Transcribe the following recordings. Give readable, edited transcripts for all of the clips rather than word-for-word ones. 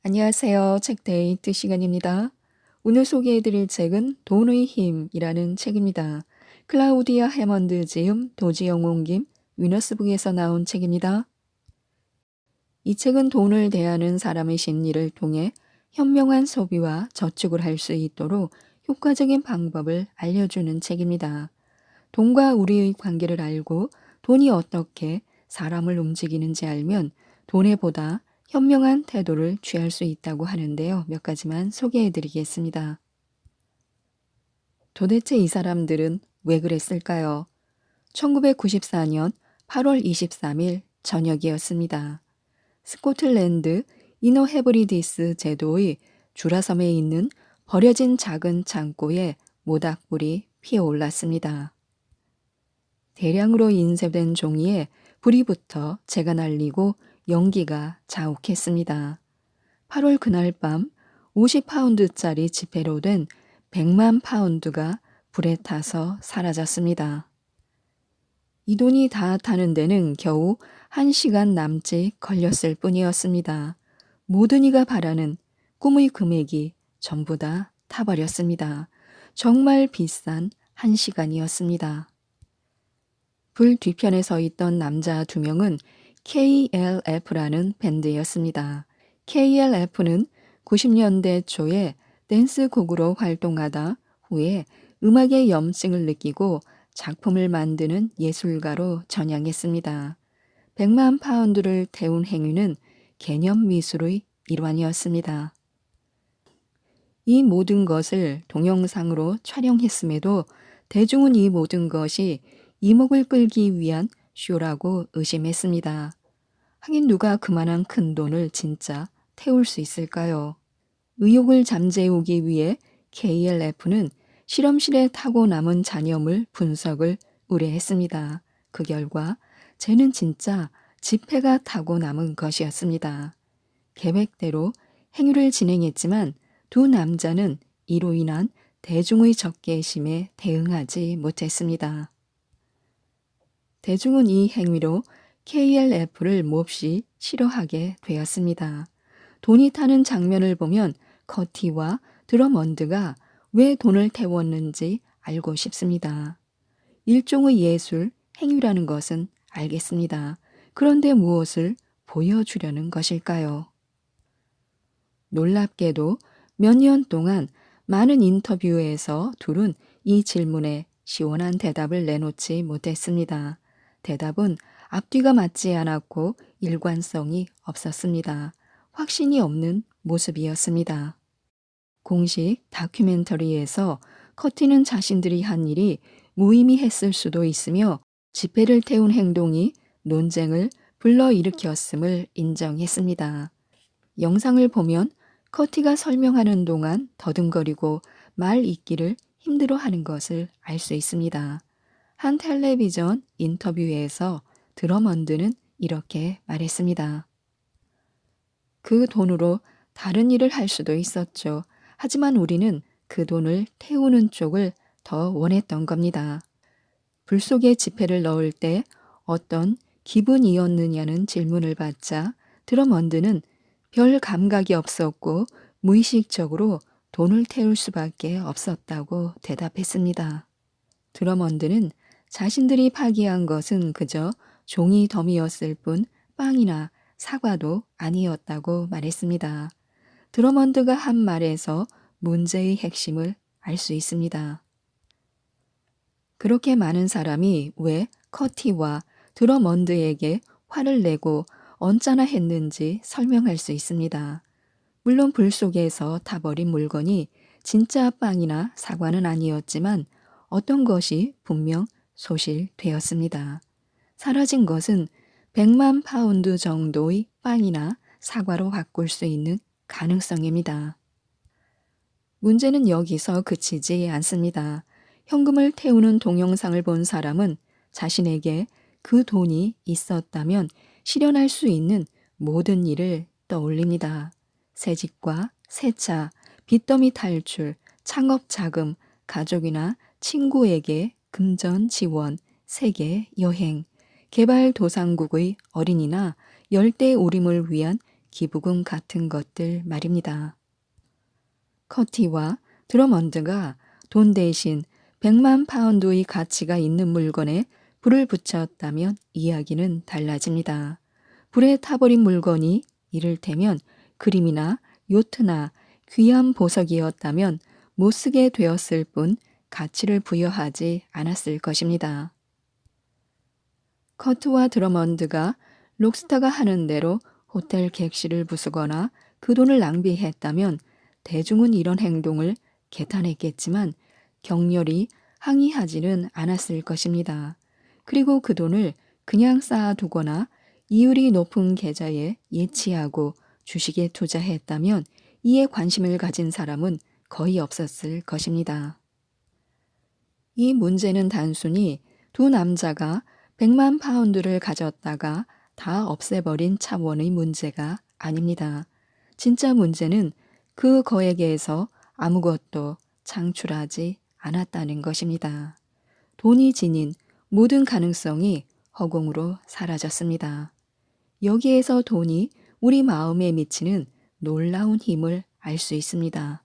안녕하세요. 책데이트 시간입니다. 오늘 소개해드릴 책은 돈의 힘이라는 책입니다. 클라우디아 해먼드 지음, 도지영 옮김, 위너스북에서 나온 책입니다. 이 책은 돈을 대하는 사람의 심리를 통해 현명한 소비와 저축을 할 수 있도록 효과적인 방법을 알려주는 책입니다. 돈과 우리의 관계를 알고 돈이 어떻게 사람을 움직이는지 알면 돈에 보다 현명한 태도를 취할 수 있다고 하는데요. 몇 가지만 소개해 드리겠습니다. 도대체 이 사람들은 왜 그랬을까요? 1994년 8월 23일 저녁이었습니다. 스코틀랜드 이너 헤브리디스 제도의 주라섬에 있는 버려진 작은 창고에 모닥불이 피어올랐습니다. 대량으로 인쇄된 종이에 불이 붙어 재가 날리고 연기가 자욱했습니다. 8월 그날 밤 50파운드짜리 지폐로 된 100만 파운드가 불에 타서 사라졌습니다. 이 돈이 다 타는 데는 겨우 1시간 남짓 걸렸을 뿐이었습니다. 모든 이가 바라는 꿈의 금액이 전부 다 타버렸습니다. 정말 비싼 1시간이었습니다. 불 뒤편에 서 있던 남자 2명은 KLF라는 밴드였습니다. KLF는 90년대 초에 댄스 곡으로 활동하다 후에 음악의 염증을 느끼고 작품을 만드는 예술가로 전향했습니다. 100만 파운드를 태운 행위는 개념 미술의 일환이었습니다. 이 모든 것을 동영상으로 촬영했음에도 대중은 이 모든 것이 이목을 끌기 위한 쇼라고 의심했습니다. 하긴 누가 그만한 큰 돈을 진짜 태울 수 있을까요? 의혹을 잠재우기 위해 KLF는 실험실에 타고 남은 잔여물 분석을 의뢰했습니다. 그 결과 쟤는 진짜 지폐가 타고 남은 것이었습니다. 계획대로 행위를 진행했지만 두 남자는 이로 인한 대중의 적개심에 대응하지 못했습니다. 대중은 이 행위로 KLF를 몹시 싫어하게 되었습니다. 돈이 타는 장면을 보면 커티와 드러먼드가 왜 돈을 태웠는지 알고 싶습니다. 일종의 예술, 행위라는 것은 알겠습니다. 그런데 무엇을 보여주려는 것일까요? 놀랍게도 몇 년 동안 많은 인터뷰에서 둘은 이 질문에 시원한 대답을 내놓지 못했습니다. 대답은 앞뒤가 맞지 않았고 일관성이 없었습니다. 확신이 없는 모습이었습니다. 공식 다큐멘터리에서 커티는 자신들이 한 일이 무의미했을 수도 있으며 지폐를 태운 행동이 논쟁을 불러일으켰음을 인정했습니다. 영상을 보면 커티가 설명하는 동안 더듬거리고 말 잇기를 힘들어하는 것을 알 수 있습니다. 한 텔레비전 인터뷰에서 드러먼드는 이렇게 말했습니다. 그 돈으로 다른 일을 할 수도 있었죠. 하지만 우리는 그 돈을 태우는 쪽을 더 원했던 겁니다. 불 속에 지폐를 넣을 때 어떤 기분이었느냐는 질문을 받자 드러먼드는 별 감각이 없었고 무의식적으로 돈을 태울 수밖에 없었다고 대답했습니다. 드러먼드는 자신들이 파기한 것은 그저 종이 더미였을 뿐 빵이나 사과도 아니었다고 말했습니다. 드러먼드가 한 말에서 문제의 핵심을 알 수 있습니다. 그렇게 많은 사람이 왜 커티와 드러먼드에게 화를 내고 언짢아 했는지 설명할 수 있습니다. 물론 불 속에서 타버린 물건이 진짜 빵이나 사과는 아니었지만 어떤 것이 분명 소실되었습니다. 사라진 것은 100만 파운드 정도의 빵이나 사과로 바꿀 수 있는 가능성입니다. 문제는 여기서 그치지 않습니다. 현금을 태우는 동영상을 본 사람은 자신에게 그 돈이 있었다면 실현할 수 있는 모든 일을 떠올립니다. 새 집과 새 차, 빚더미 탈출, 창업 자금, 가족이나 친구에게 금전 지원, 세계 여행, 개발도상국의 어린이나 열대 우림을 위한 기부금 같은 것들 말입니다. 커티와 드러먼드가 돈 대신 100만 파운드의 가치가 있는 물건에 불을 붙였다면 이야기는 달라집니다. 불에 타버린 물건이 이를테면 그림이나 요트나 귀한 보석이었다면 못 쓰게 되었을 뿐 가치를 부여하지 않았을 것입니다. 커트와 드러먼드가 록스타가 하는 대로 호텔 객실을 부수거나 그 돈을 낭비했다면 대중은 이런 행동을 개탄했겠지만 격렬히 항의하지는 않았을 것입니다. 그리고 그 돈을 그냥 쌓아두거나 이율이 높은 계좌에 예치하고 주식에 투자했다면 이에 관심을 가진 사람은 거의 없었을 것입니다. 이 문제는 단순히 두 남자가 100만 파운드를 가졌다가 다 없애버린 차원의 문제가 아닙니다. 진짜 문제는 그 거액에서 아무것도 창출하지 않았다는 것입니다. 돈이 지닌 모든 가능성이 허공으로 사라졌습니다. 여기에서 돈이 우리 마음에 미치는 놀라운 힘을 알 수 있습니다.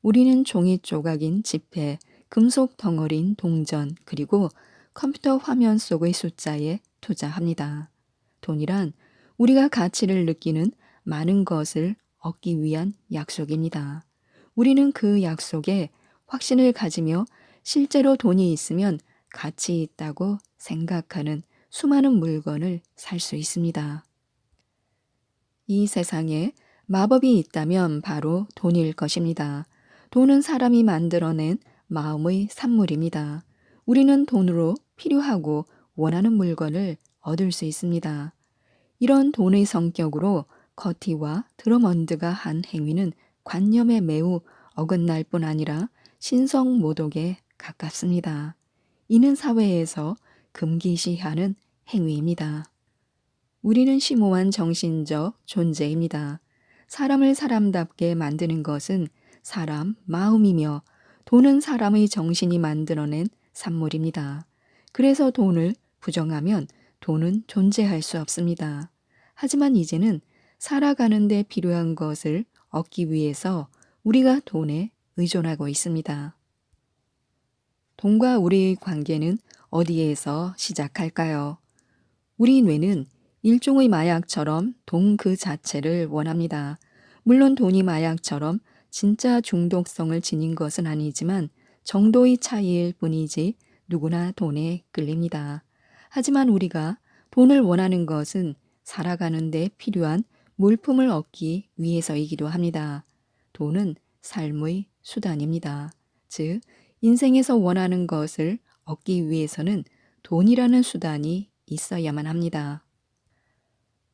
우리는 종이 조각인 지폐, 금속 덩어리인 동전, 그리고 컴퓨터 화면 속의 숫자에 투자합니다. 돈이란 우리가 가치를 느끼는 많은 것을 얻기 위한 약속입니다. 우리는 그 약속에 확신을 가지며 실제로 돈이 있으면 가치 있다고 생각하는 수많은 물건을 살 수 있습니다. 이 세상에 마법이 있다면 바로 돈일 것입니다. 돈은 사람이 만들어낸 마음의 산물입니다. 우리는 돈으로 필요하고 원하는 물건을 얻을 수 있습니다. 이런 돈의 성격으로 커티와 드러먼드가 한 행위는 관념에 매우 어긋날 뿐 아니라 신성모독에 가깝습니다. 이는 사회에서 금기시하는 행위입니다. 우리는 심오한 정신적 존재입니다. 사람을 사람답게 만드는 것은 사람 마음이며 돈은 사람의 정신이 만들어낸 산물입니다. 그래서 돈을 부정하면 돈은 존재할 수 없습니다. 하지만 이제는 살아가는 데 필요한 것을 얻기 위해서 우리가 돈에 의존하고 있습니다. 돈과 우리의 관계는 어디에서 시작할까요? 우리 뇌는 일종의 마약처럼 돈 그 자체를 원합니다. 물론 돈이 마약처럼 진짜 중독성을 지닌 것은 아니지만 정도의 차이일 뿐이지 누구나 돈에 끌립니다. 하지만 우리가 돈을 원하는 것은 살아가는 데 필요한 물품을 얻기 위해서이기도 합니다. 돈은 삶의 수단입니다. 즉, 인생에서 원하는 것을 얻기 위해서는 돈이라는 수단이 있어야만 합니다.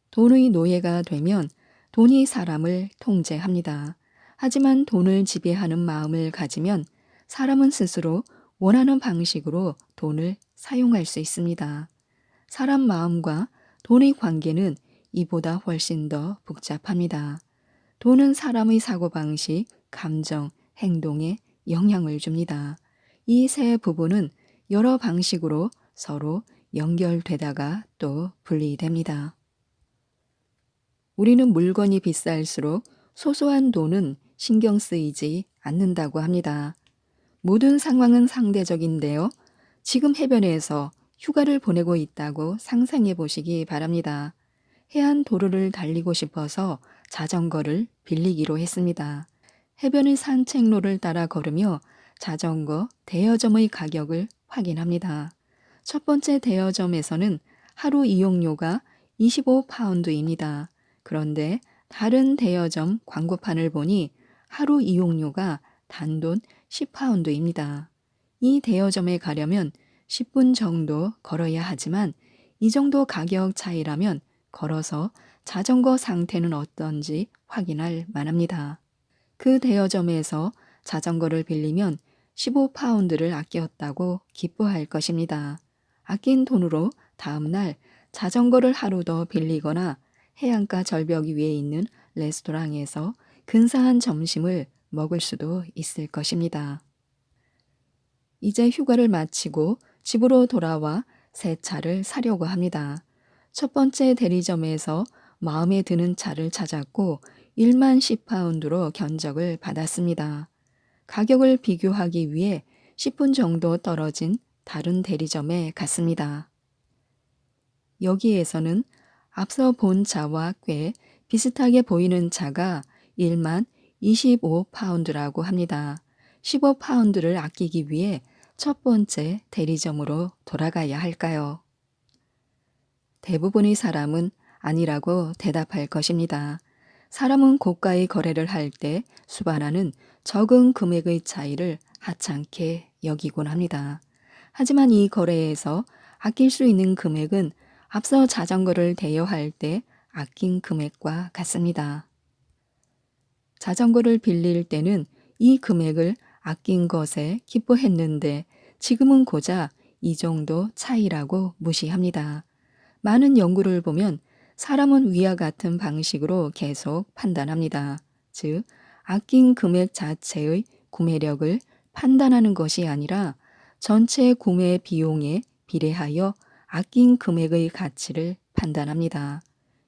돈의 노예가 되면 돈이 사람을 통제합니다. 하지만 돈을 지배하는 마음을 가지면 사람은 스스로 원하는 방식으로 돈을 사용할 수 있습니다. 사람 마음과 돈의 관계는 이보다 훨씬 더 복잡합니다. 돈은 사람의 사고방식, 감정, 행동에 영향을 줍니다. 이 세 부분은 여러 방식으로 서로 연결되다가 또 분리됩니다. 우리는 물건이 비쌀수록 소소한 돈은 신경 쓰이지 않는다고 합니다. 모든 상황은 상대적인데요. 지금 해변에서 휴가를 보내고 있다고 상상해 보시기 바랍니다. 해안 도로를 달리고 싶어서 자전거를 빌리기로 했습니다. 해변의 산책로를 따라 걸으며 자전거 대여점의 가격을 확인합니다. 첫 번째 대여점에서는 하루 이용료가 25파운드입니다. 그런데 다른 대여점 광고판을 보니 하루 이용료가 단돈 10파운드입니다. 이 대여점에 가려면 10분 정도 걸어야 하지만 이 정도 가격 차이라면 걸어서 자전거 상태는 어떤지 확인할 만합니다. 그 대여점에서 자전거를 빌리면 15파운드를 아꼈다고 기뻐할 것입니다. 아낀 돈으로 다음날 자전거를 하루 더 빌리거나 해안가 절벽 위에 있는 레스토랑에서 근사한 점심을 먹을 수도 있을 것입니다. 이제 휴가를 마치고 집으로 돌아와 새 차를 사려고 합니다. 첫 번째 대리점에서 마음에 드는 차를 찾았고 1만 10파운드로 견적을 받았습니다. 가격을 비교하기 위해 10분 정도 떨어진 다른 대리점에 갔습니다. 여기에서는 앞서 본 차와 꽤 비슷하게 보이는 차가 1만 25파운드라고 합니다. 15파운드를 아끼기 위해 첫 번째 대리점으로 돌아가야 할까요? 대부분의 사람은 아니라고 대답할 것입니다. 사람은 고가의 거래를 할 때 수반하는 적은 금액의 차이를 하찮게 여기곤 합니다. 하지만 이 거래에서 아낄 수 있는 금액은 앞서 자전거를 대여할 때 아낀 금액과 같습니다. 자전거를 빌릴 때는 이 금액을 아낀 것에 기뻐했는데 지금은 고작 이 정도 차이라고 무시합니다. 많은 연구를 보면 사람은 위와 같은 방식으로 계속 판단합니다. 즉, 아낀 금액 자체의 구매력을 판단하는 것이 아니라 전체 구매 비용에 비례하여 아낀 금액의 가치를 판단합니다.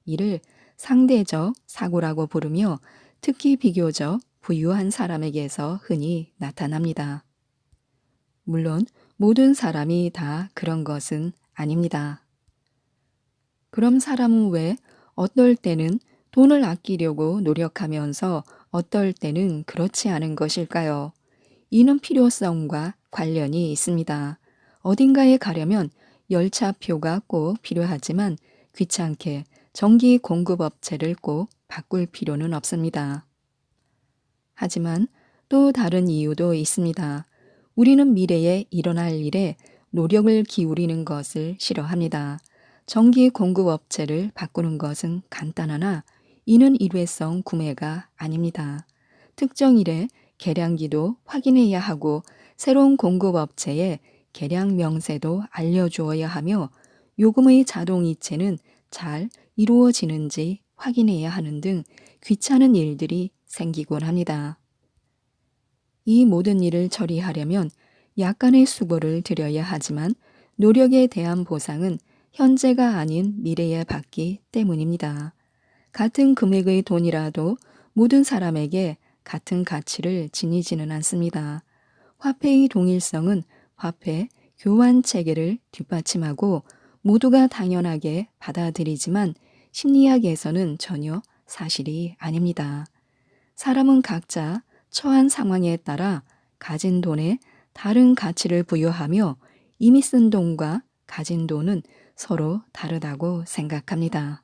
이를 상대적 사고라고 부르며 특히 비교적 부유한 사람에게서 흔히 나타납니다. 물론 모든 사람이 다 그런 것은 아닙니다. 그럼 사람은 왜 어떨 때는 돈을 아끼려고 노력하면서 어떨 때는 그렇지 않은 것일까요? 이는 필요성과 관련이 있습니다. 어딘가에 가려면 열차표가 꼭 필요하지만 귀찮게 전기 공급업체를 꼭 바꿀 필요는 없습니다. 하지만 또 다른 이유도 있습니다. 우리는 미래에 일어날 일에 노력을 기울이는 것을 싫어합니다. 전기 공급업체를 바꾸는 것은 간단하나 이는 일회성 구매가 아닙니다. 특정 일에 계량기도 확인해야 하고 새로운 공급업체에 계량 명세도 알려주어야 하며 요금의 자동이체는 잘 이루어지는지 확인해야 하는 등 귀찮은 일들이 생기곤 합니다. 이 모든 일을 처리하려면 약간의 수고를 들여야 하지만 노력에 대한 보상은 현재가 아닌 미래에 받기 때문입니다. 같은 금액의 돈이라도 모든 사람에게 같은 가치를 지니지는 않습니다. 화폐의 동일성은 화폐 교환 체계를 뒷받침하고 모두가 당연하게 받아들이지만 심리학에서는 전혀 사실이 아닙니다. 사람은 각자 처한 상황에 따라 가진 돈에 다른 가치를 부여하며 이미 쓴 돈과 가진 돈은 서로 다르다고 생각합니다.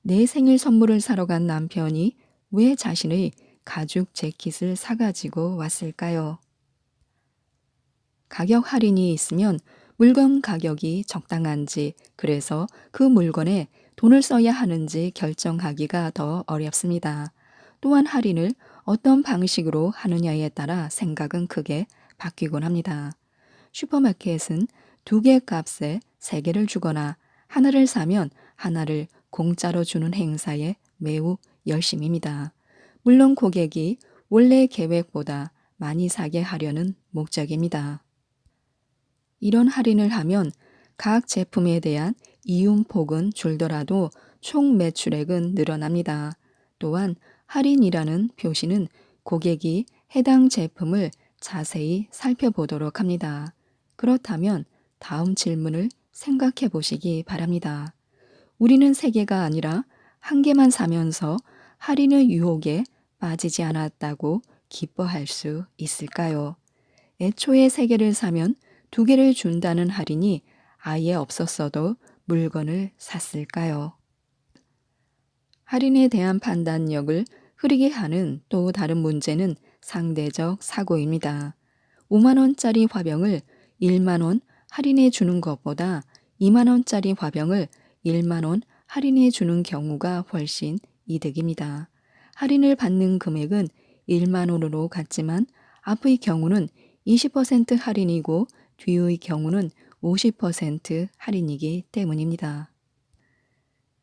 내 생일 선물을 사러 간 남편이 왜 자신의 가죽 재킷을 사가지고 왔을까요? 가격 할인이 있으면 물건 가격이 적당한지, 그래서 그 물건에 돈을 써야 하는지 결정하기가 더 어렵습니다. 또한 할인을 어떤 방식으로 하느냐에 따라 생각은 크게 바뀌곤 합니다. 슈퍼마켓은 2개 값에 3개를 주거나 하나를 사면 하나를 공짜로 주는 행사에 매우 열심입니다. 물론 고객이 원래 계획보다 많이 사게 하려는 목적입니다. 이런 할인을 하면 각 제품에 대한 이윤폭은 줄더라도 총 매출액은 늘어납니다. 또한 할인이라는 표시는 고객이 해당 제품을 자세히 살펴보도록 합니다. 그렇다면 다음 질문을 생각해 보시기 바랍니다. 우리는 3개가 아니라 1개만 사면서 할인의 유혹에 빠지지 않았다고 기뻐할 수 있을까요? 애초에 3개를 사면 2개를 준다는 할인이 아예 없었어도 물건을 샀을까요? 할인에 대한 판단력을 흐리게 하는 또 다른 문제는 상대적 사고입니다. 5만원짜리 화병을 1만원 할인해 주는 것보다 2만원짜리 화병을 1만원 할인해 주는 경우가 훨씬 이득입니다. 할인을 받는 금액은 1만원으로 같지만 앞의 경우는 20% 할인이고 뒤의 경우는 50% 할인이기 때문입니다.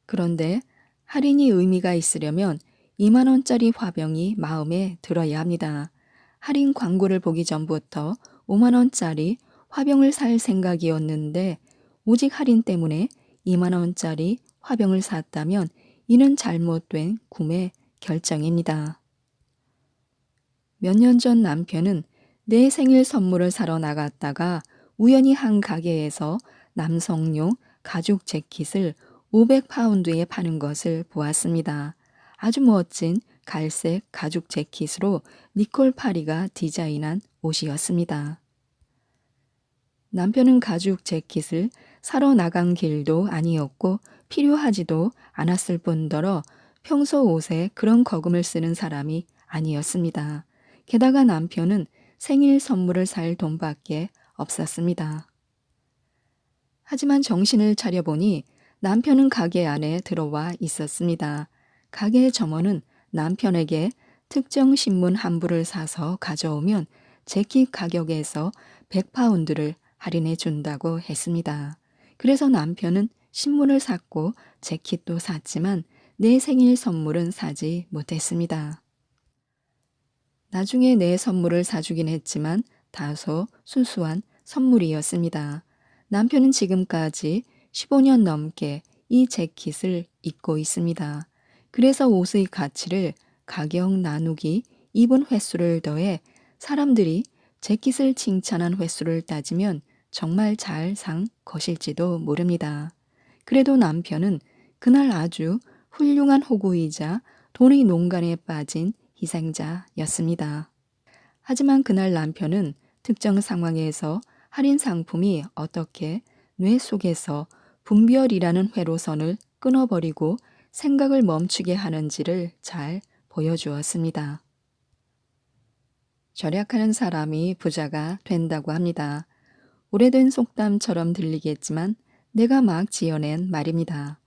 그런데 할인이 의미가 있으려면 2만원짜리 화병이 마음에 들어야 합니다. 할인 광고를 보기 전부터 5만원짜리 화병을 살 생각이었는데 오직 할인 때문에 2만원짜리 화병을 샀다면 이는 잘못된 구매 결정입니다. 몇 년 전 남편은 내 생일 선물을 사러 나갔다가 우연히 한 가게에서 남성용 가죽 재킷을 500파운드에 파는 것을 보았습니다. 아주 멋진 갈색 가죽 재킷으로 니콜 파리가 디자인한 옷이었습니다. 남편은 가죽 재킷을 사러 나간 길도 아니었고 필요하지도 않았을 뿐더러 평소 옷에 그런 거금을 쓰는 사람이 아니었습니다. 게다가 남편은 생일 선물을 살 돈밖에 없었습니다. 하지만 정신을 차려보니 남편은 가게 안에 들어와 있었습니다. 가게 점원은 남편에게 특정 신문 한 부를 사서 가져오면 재킷 가격에서 100파운드를 할인해 준다고 했습니다. 그래서 남편은 신문을 샀고 재킷도 샀지만 내 생일 선물은 사지 못했습니다. 나중에 내 선물을 사주긴 했지만 다소 순수한 선물이었습니다. 남편은 지금까지 15년 넘게 이 재킷을 입고 있습니다. 그래서 옷의 가치를 가격 나누기 입은 횟수를 더해 사람들이 재킷을 칭찬한 횟수를 따지면 정말 잘 산 것일지도 모릅니다. 그래도 남편은 그날 아주 훌륭한 호구이자 돈의 농간에 빠진 희생자였습니다. 하지만 그날 남편은 특정 상황에서 할인 상품이 어떻게 뇌 속에서 분별이라는 회로선을 끊어버리고 생각을 멈추게 하는지를 잘 보여주었습니다. 절약하는 사람이 부자가 된다고 합니다. 오래된 속담처럼 들리겠지만 내가 막 지어낸 말입니다.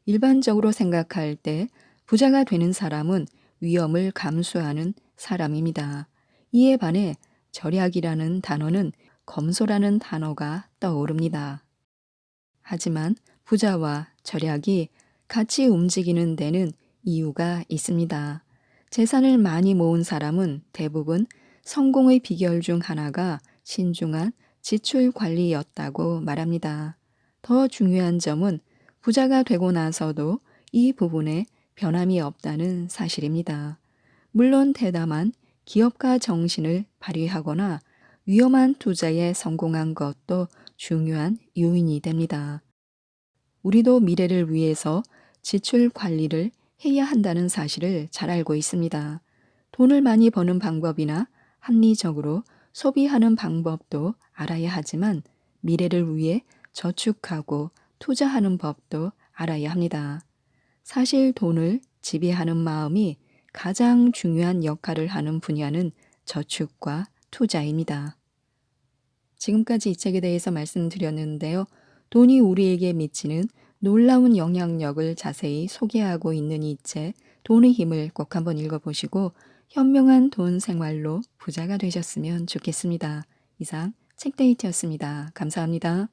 일반적으로 생각할 때 부자가 되는 사람은 위험을 감수하는 사람입니다. 이에 반해 절약이라는 단어는 검소라는 단어가 떠오릅니다. 하지만 부자와 절약이 같이 움직이는 데는 이유가 있습니다. 재산을 많이 모은 사람은 대부분 성공의 비결 중 하나가 신중한 지출 관리였다고 말합니다. 더 중요한 점은 부자가 되고 나서도 이 부분에 변함이 없다는 사실입니다. 물론 대담한 기업가 정신을 발휘하거나 위험한 투자에 성공한 것도 중요한 요인이 됩니다. 우리도 미래를 위해서 지출 관리를 해야 한다는 사실을 잘 알고 있습니다. 돈을 많이 버는 방법이나 합리적으로 소비하는 방법도 알아야 하지만 미래를 위해 저축하고 투자하는 법도 알아야 합니다. 사실 돈을 지배하는 마음이 가장 중요한 역할을 하는 분야는 저축과 투자입니다. 지금까지 이 책에 대해서 말씀드렸는데요. 돈이 우리에게 미치는 놀라운 영향력을 자세히 소개하고 있는 이 책, 돈의 힘을 꼭 한번 읽어보시고 현명한 돈 생활로 부자가 되셨으면 좋겠습니다. 이상 책데이트였습니다. 감사합니다.